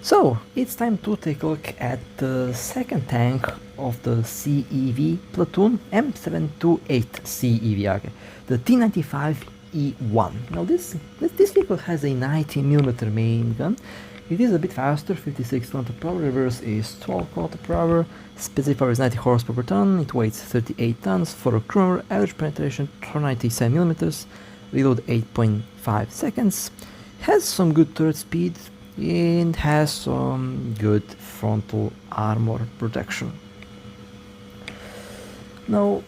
So, it's time to take a look at the second tank of the CEV platoon, M728 CEV, okay. The T95E1. Now this vehicle has a 90mm main gun. It is a bit faster, 56 km/h, reverse is 12 km/h, specific power is 90 horsepower per ton, it weighs 38 tons for a crew, average penetration 97mm, reload 8.5 seconds, has some good turret speed, and has some good frontal armor protection. Now,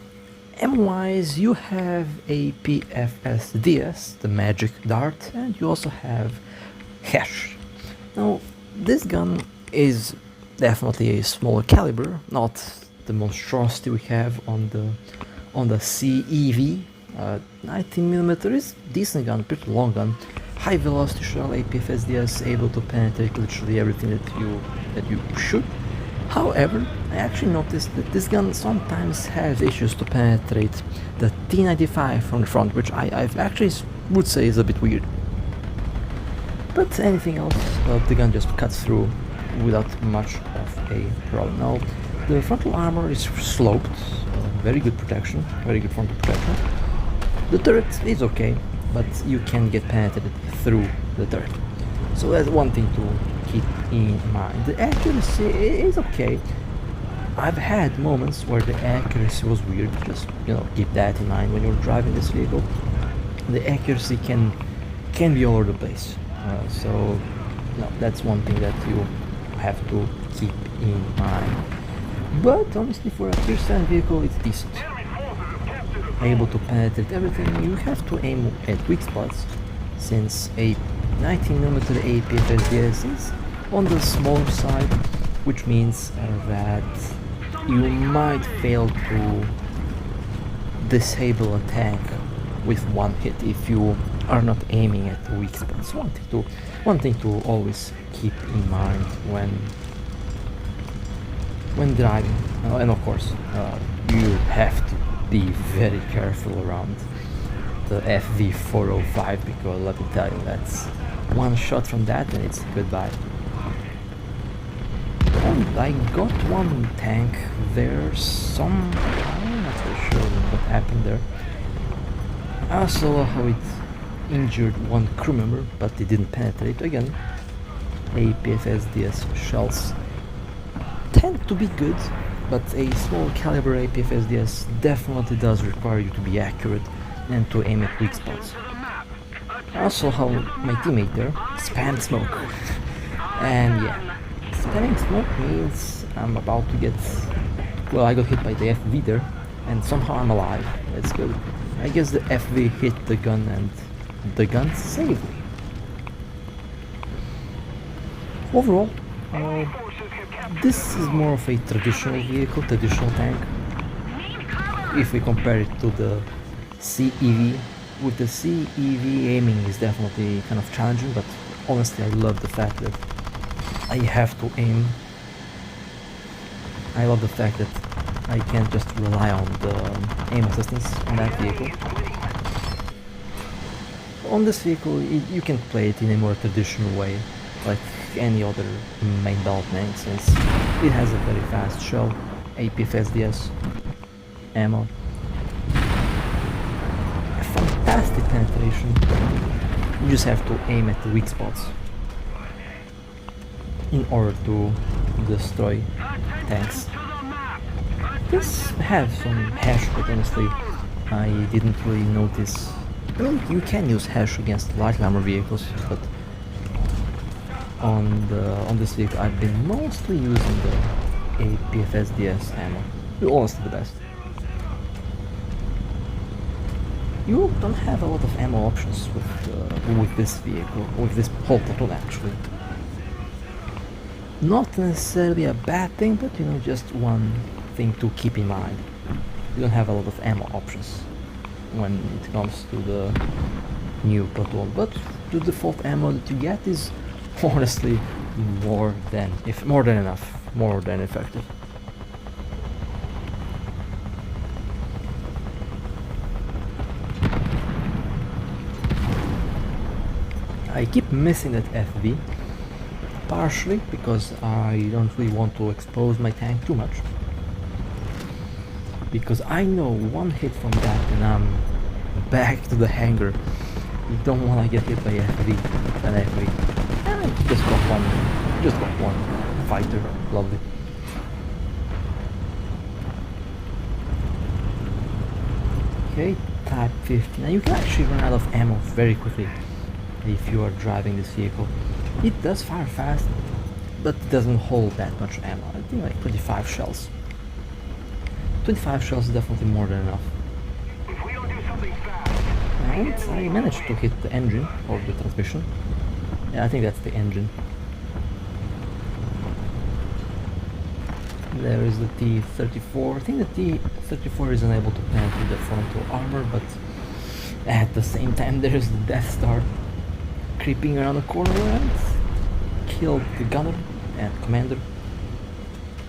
ammo-wise, you have a PFSDS, the magic dart, and you also have hash. Now, this gun is definitely a smaller caliber, not the monstrosity we have on the CEV. 19mm is decent gun, pretty long gun. High velocity shell, APFSDS, able to penetrate literally everything that you should. However, I actually noticed that this gun sometimes has issues to penetrate the T95 from the front, which I actually would say is a bit weird. But anything else, the gun just cuts through without much of a problem. Now, the frontal armor is sloped, very good protection, very good frontal protection. The turret is okay, but you can get penetrated through the turret. So that's one thing to keep in mind. The accuracy is okay. I've had moments where the accuracy was weird, just keep that in mind when you're driving this vehicle. The accuracy can be all over the place. So that's one thing that you have to keep in mind. But honestly, for a tier 7 vehicle, it's decent. Able to penetrate everything. You have to aim at weak spots, since a 19mm APFSDS is on the smaller side, which means that you might fail to disable a tank with one hit if you are not aiming at the weak spots. One thing to always keep in mind when driving, and of course you have to be very careful around the FV405, because let me tell you, that's one shot from that and it's goodbye. And I got one tank there I'm not really sure what happened there. I saw how it injured one crew member, but it didn't penetrate. Again, APFSDS shells tend to be good, but a small caliber APFSDS definitely does require you to be accurate and to aim at weak spots. I saw how my teammate there spammed smoke. And yeah, spamming smoke means I'm about to get... Well, I got hit by the FV there, and somehow I'm alive. That's good. I guess the FV hit the gun and the gun saved me. Overall, this is more of a traditional vehicle, traditional tank. If we compare it to the CEV, with the CEV aiming is definitely kind of challenging, but honestly I love the fact that I have to aim. I love the fact that I can't just rely on the aim assistance on that vehicle. On this vehicle you can play it in a more traditional way, like any other main battle tank, since it has a very fast shell, APFSDS, ammo, a fantastic penetration. You just have to aim at the weak spots in order to destroy tanks. This has some hash, but honestly I didn't really notice. I mean, you can use hash against light armor vehicles, but on this vehicle I've been mostly using the APFSDS ammo. Honestly the best. You don't have a lot of ammo options with this vehicle, with this whole platoon actually. Not necessarily a bad thing, but just one thing to keep in mind. You don't have a lot of ammo options when it comes to the new platoon, but the default ammo that you get is honestly more than enough, more than effective. I keep missing that FV. partially because I don't really want to expose my tank too much. Because I know one hit from that and I'm back to the hangar. You don't want to get hit by FV and FV. And just got one fighter, lovely. Okay, Type 50. Now you can actually run out of ammo very quickly if you are driving this vehicle. It does fire fast, but it doesn't hold that much ammo. I think like 25 shells. 25 shells is definitely more than enough. If we don't do something fast, And I managed to hit the engine or the transmission. Yeah, I think that's the engine. There is the T-34. I think the T-34 is unable to penetrate the frontal armor, but at the same time there is the Death Star creeping around the corner and killed the gunner and commander.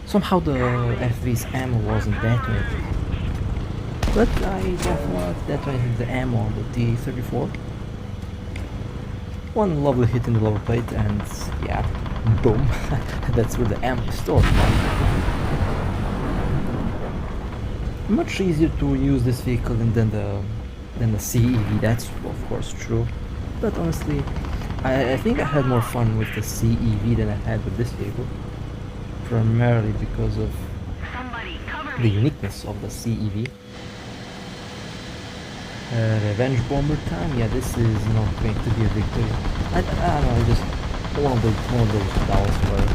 Somehow the FV's ammo wasn't detonated, but I definitely detonated the ammo on the T-34. One lovely hit in the lower plate and yeah, boom, that's where the ammo is stored. Much easier to use this vehicle than the CEV, that's of course true, but honestly I think I had more fun with the CEV than I had with this vehicle, primarily because of the uniqueness of the CEV. Revenge bomber time, yeah, this is not going to be a victory. I don't know, just one of those battles where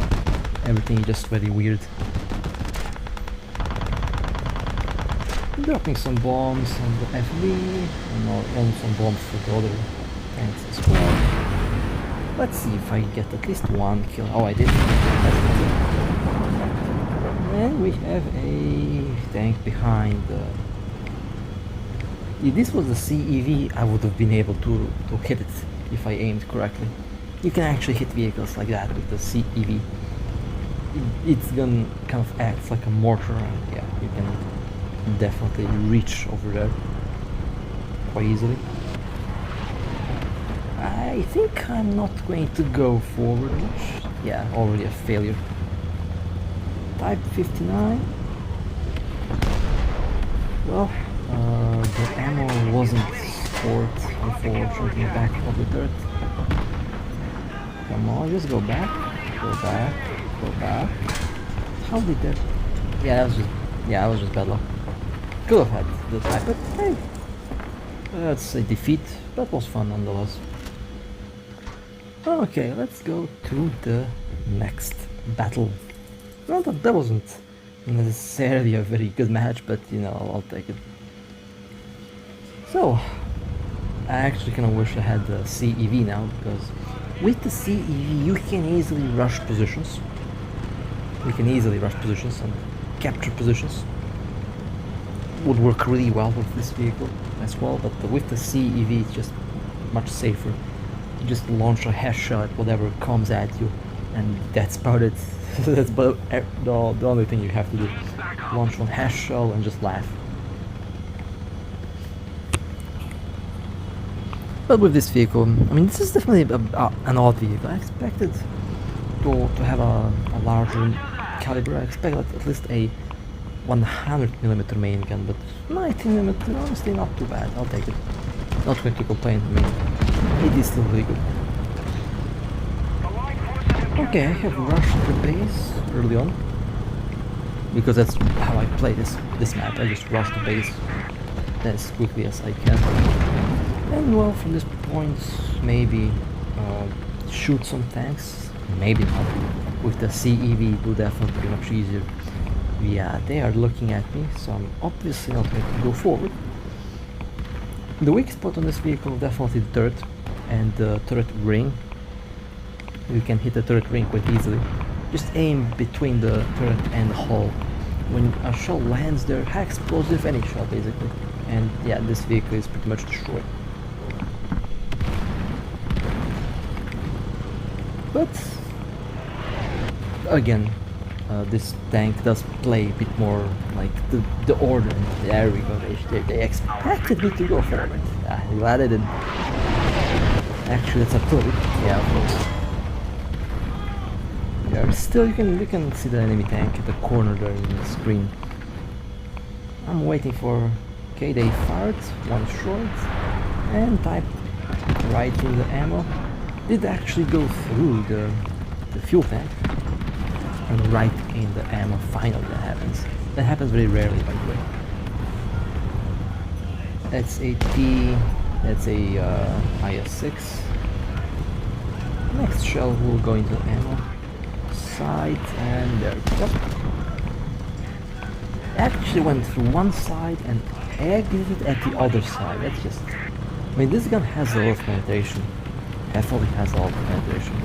everything is just very weird. Dropping some bombs on the FV, and some bombs for the other tanks as well. Let's see if I get at least one kill. Oh, I did. That's good. And we have a tank behind. If this was the CEV, I would have been able to hit it if I aimed correctly. You can actually hit vehicles like that with the CEV. It's gonna kind of acts like a mortar, and yeah, you can definitely reach over there quite easily. I think I'm not going to go forward much. Yeah, already a failure. Type 59. Well, the ammo wasn't stored, unfortunately, back of the dirt. Come on, just go back, go back, go back. How did that? Yeah, that was just bad luck. Could have had the type, but hey, that's a defeat, but was fun nonetheless. Okay, let's go to the next battle. Well, that wasn't necessarily a very good match, but you know, I'll take it. So, I actually kind of wish I had the CEV now, because with the CEV you can easily rush positions. You can easily rush positions and capture positions. Would work really well with this vehicle as well, but with the CEV it's just much safer. You just launch a hash shot, whatever comes at you, and that's about it. That's about the only thing you have to do. Launch one hash shell and just laugh. But with this vehicle, I mean, this is definitely an odd vehicle. I expected to have a larger caliber. I expected at least a 100mm main gun, but 90mm, honestly, not too bad. I'll take it. Not going to complain. I mean, it is still really good. Okay, I have rushed the base early on, because that's how I play this map. I just rush the base as quickly as I can, and well, from this point maybe shoot some tanks, maybe not. With the CEV it will definitely be much easier. Yeah, they are looking at me, so I'm obviously not going to go forward. The weak spot on this vehicle is definitely the turret and the turret ring. You can hit the turret ring quite easily. Just aim between the turret and the hull. When a shell lands there, high explosive, any shell basically. And yeah, this vehicle is pretty much destroyed. But again, this tank does play a bit more like the order. There we go, they expected me to go forward. Glad I did. Actually, it's a turret. Yeah, of course. there. Still, you can see the enemy tank at the corner there in the screen. I'm waiting for... Okay, they fired, one short, and type right in the ammo. Did actually go through the fuel tank, and right in the ammo. Finally, that happens. That happens very rarely, by the way. That's a IS-6. Next shell will go into the ammo side, and there we go. Actually went through one side and exited at the other side. That's just... I mean, this gun has a lot of penetration. Definitely has a lot of penetration.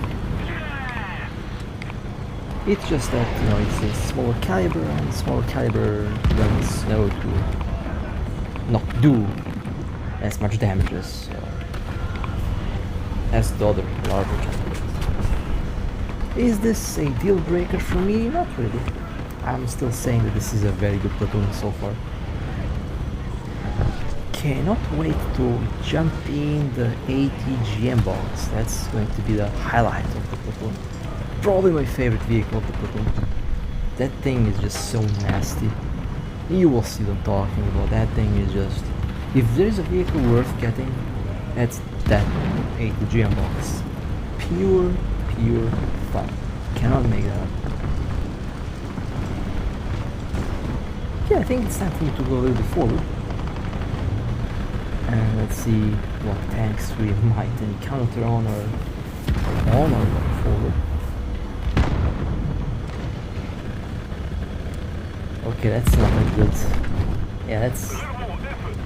It's just that, you know, it's a smaller caliber, and smaller caliber guns know to not do as much damage as the other larger calibers. Is this a deal breaker for me? Not really. I'm still saying that this is a very good platoon so far. Cannot wait to jump in the ATGM box. That's going to be the highlight of the platoon. Probably my favorite vehicle of the platoon. That thing is just so nasty. You will see what I'm talking about. That thing is just... If there is a vehicle worth getting, that's that ATGM box. Pure fun. Cannot make that up. Yeah, I think it's time for me to go a little bit forward. And let's see what tanks we might encounter on our way forward. Okay, that's not a good... Yeah, that's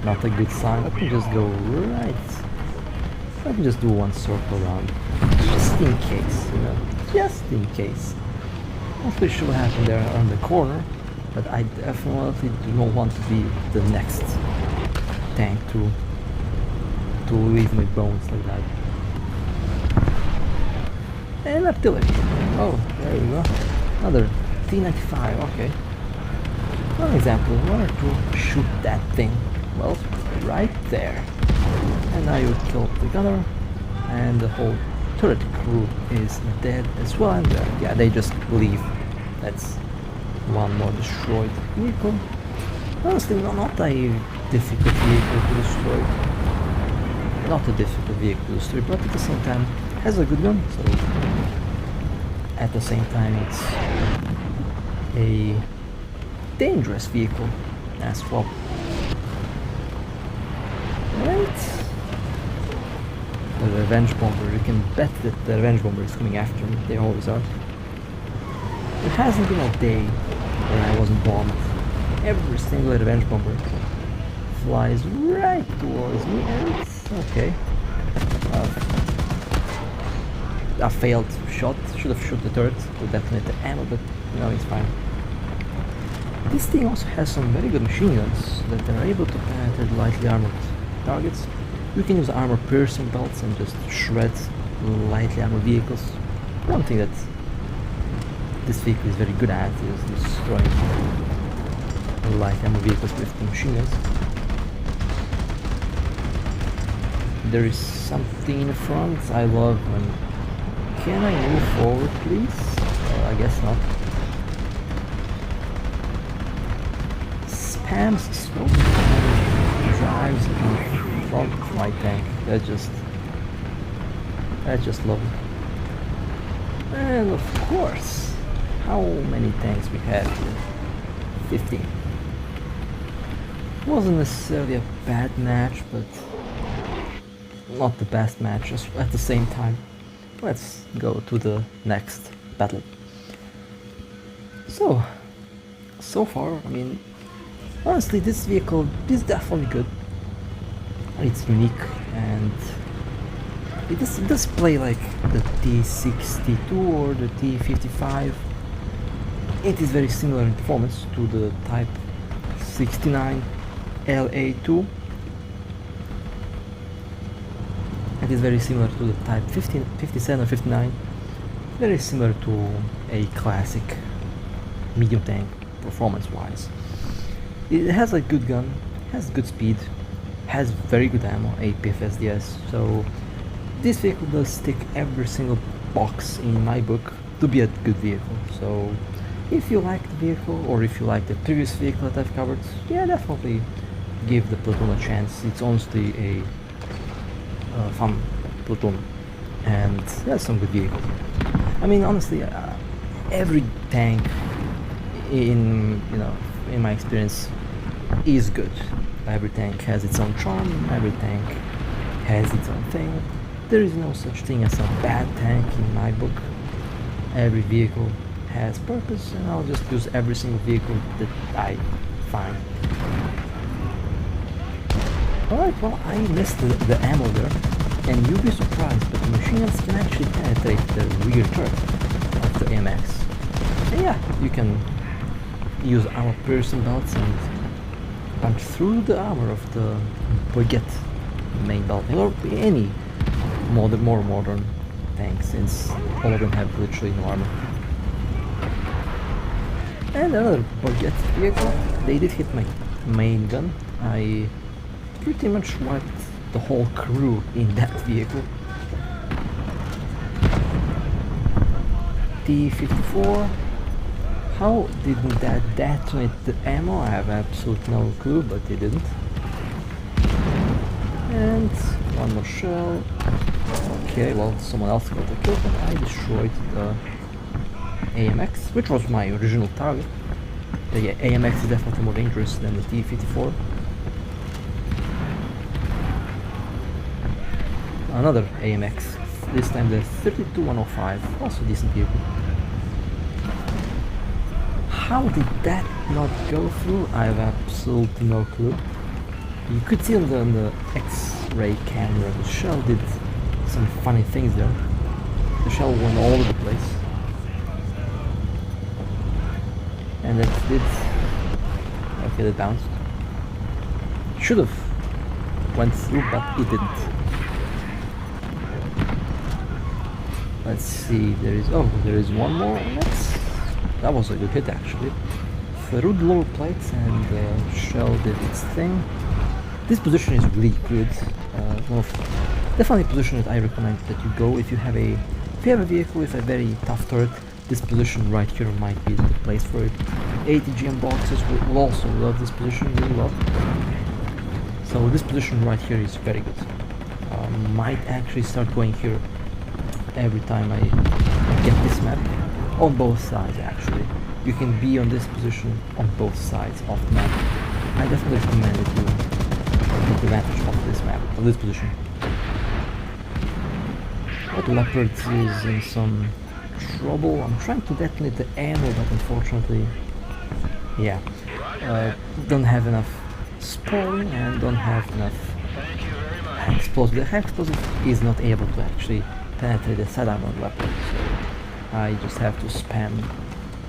not a good sign. Let me just go right... Let me just do one circle around. Just in case, you know. Just in case. Not really sure what happened there on the corner, but I definitely do not want to be the next tank to leave my bones like that. And artillery. Oh, there we go. Another T95, okay. One example, where to shoot that thing? Well, right there. And now you killed the gunner, and the whole turret crew is dead as well, and yeah, they just leave. That's one more destroyed vehicle. Honestly, not a difficult vehicle to destroy. Not a difficult vehicle to destroy, but at the same time has a good gun, so at the same time it's a dangerous vehicle as well. Right. The revenge bomber, you can bet that the revenge bomber is coming after me, they always are. There hasn't been a day where I wasn't bombed. Every single revenge bomber flies right towards me, and it's okay. A failed shot, should have shot the turret to detonate the ammo, but no, it's fine. This thing also has some very good machine guns that are able to penetrate lightly armored targets. You can use armor piercing belts and just shred lightly armored vehicles. One thing that this vehicle is very good at is destroying light armored vehicles with the machine guns. There is something in the front. I love when... Can I move forward, please? I guess not. Spams smoke and drives in front of my tank. That's just lovely. And of course, how many tanks we have here? 15. Wasn't necessarily a bad match, but not the best match at the same time. Let's go to the next battle. So far, I mean, honestly, this vehicle is definitely good. It's unique, and it does play like the T62 or the T55. It is very similar in performance to the Type 69 LA2. It is very similar to the Type 57 or 59. Very similar to a classic medium tank performance-wise. It has a good gun, has good speed, has very good ammo, 8 PFSDS, so this vehicle does tick every single box in my book to be a good vehicle. So if you like the vehicle, or if you like the previous vehicle that I've covered, yeah, definitely give the platoon a chance. It's honestly a fun platoon, and that's some good vehicles. I mean, honestly, every tank in my experience is good. Every tank has its own charm. Every tank has its own thing. There is no such thing as a bad tank in my book. Every vehicle has purpose, and I'll just use every single vehicle that I find. Alright, well, I missed the ammo there, and you'll be surprised, but the machine guns can actually penetrate the rear turret of the AMX. And yeah, you can use armor piercing belts and punch through the armor of the Baguette main belt, or any more modern tank, since all of them have literally no armor. And another Baguette vehicle. They did hit my main gun. I pretty much wiped the whole crew in that vehicle. T-54. How didn't that detonate the ammo? I have absolutely no clue, but it didn't. And one more shell. Okay, well, someone else got the kill, but I destroyed the AMX, which was my original target. The AMX is definitely more dangerous than the T-54. Another AMX, this time the 32105, also decent vehicle. How did that not go through? I have absolutely no clue. You could see on the X-ray camera, the shell did some funny things there. The shell went all over the place. And that did... okay, that bounced. Should have went through, but it didn't. Let's see, there is one more, and that was a good hit actually. Through the lower plates, and the shell did its thing. This position is really good. Definitely a position that I recommend that you go if you have a vehicle with a very tough turret. This position right here might be the place for it. ATGM boxes will also love this position really well. So this position right here is very good. Might actually start going here every time I get this map, on both sides actually. You can be on this position on both sides of the map. I definitely recommend that you take advantage of this map, of this position. That Leopard is in some trouble. I'm trying to detonate the ammo, but unfortunately, yeah, don't have enough spalling and don't have enough explosive. The explosive is not able to actually penetrate the sidearm of the Leopard, so I just have to spam.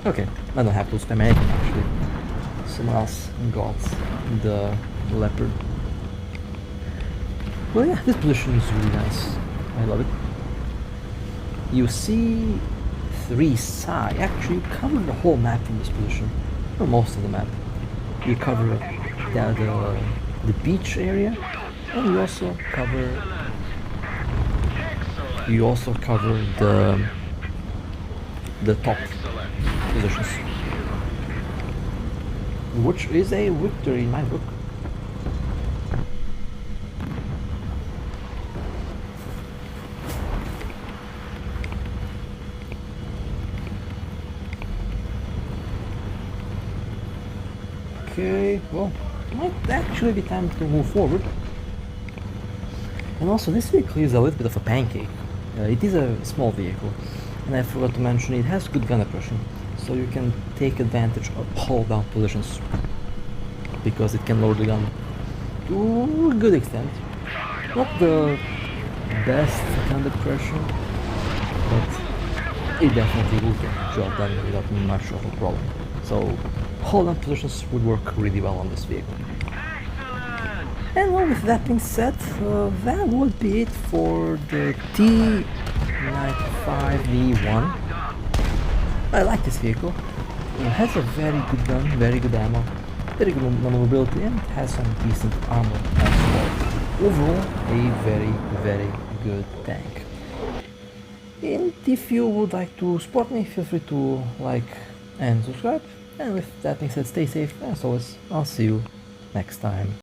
Okay, I don't have to spam anything actually. Someone else got the Leopard. Well, yeah, this position is really nice. I love it. You see 3 sides. Actually, you cover the whole map from this position, or most of the map. You cover the beach area, and you also cover the top positions, which is a victory in my book. Okay, well, it might actually be time to move forward. And also, this vehicle is a little bit of a pancake. It is a small vehicle, and I forgot to mention it has good gun oppression, so you can take advantage of hold down positions, because it can lower the gun to a good extent. Not the best gun oppression, but it definitely will get the job done without much of a problem. So hold down positions would work really well on this vehicle. And well, with that being said, that would be it for the T95 E1. I like this vehicle. It has a very good gun, very good ammo, very good maneuverability, and it has some decent armor as well. Overall, a very, very good tank. And if you would like to support me, feel free to like and subscribe. And with that being said, stay safe, and as always, I'll see you next time.